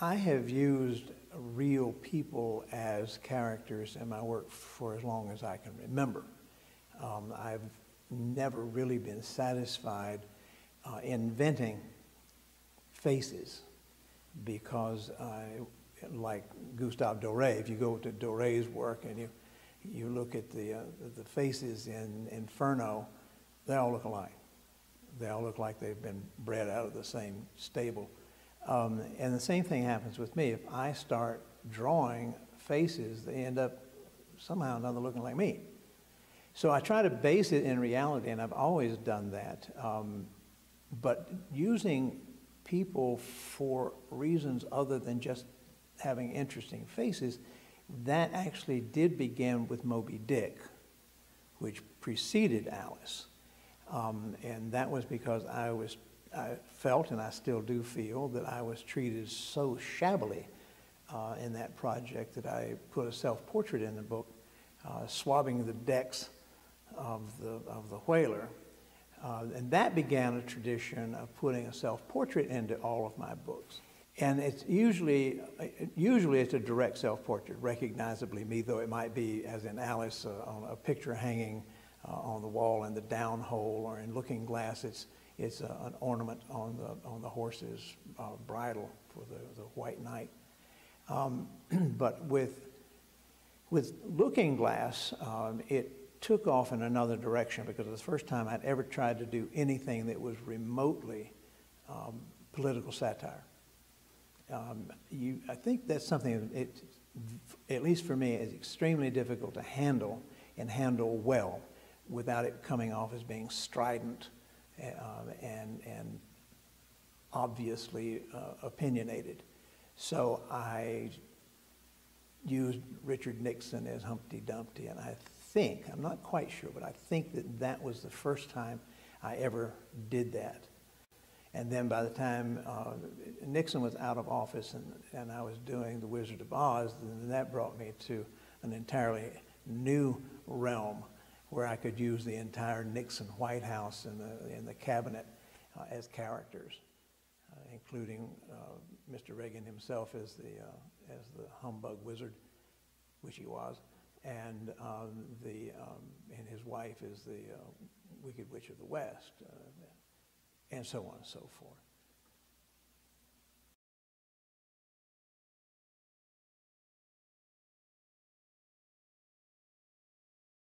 I have used real people as characters in my work for as long as I can remember. I've never really been satisfied inventing faces because like Gustave Doré, if you go to Doré's work and you look at the faces in Inferno, they all look alike. They all look like they've been bred out of the same stable. And the same thing happens with me. If I start drawing faces, they end up somehow or another looking like me. So I try to base it in reality, and I've always done that. But using people for reasons other than just having interesting faces, that actually did begin with Moby Dick, which preceded Alice. And that was because I felt, and I still do feel, that I was treated so shabbily in that project that I put a self-portrait in the book, swabbing the decks of the whaler. And that began a tradition of putting a self-portrait into all of my books. And it's usually it's a direct self-portrait, recognizably me, though it might be, as in Alice, on a picture hanging on the wall in the down hole, or in Looking Glass, it's an ornament on the horse's bridle for the White Knight. But with Looking Glass, it took off in another direction, because it was the first time I'd ever tried to do anything that was remotely political satire. I think that's something that, at least for me, is extremely difficult to handle, and handle well, without it coming off as being strident and obviously opinionated. So I used Richard Nixon as Humpty Dumpty, and I think, I'm not quite sure, but I think that was the first time I ever did that. And then by the time Nixon was out of office and I was doing The Wizard of Oz, then that brought me to an entirely new realm where I could use the entire Nixon White House and the cabinet as characters, including Mr. Reagan himself as the humbug wizard, which he was, and his wife is the Wicked Witch of the West, and so on and so forth.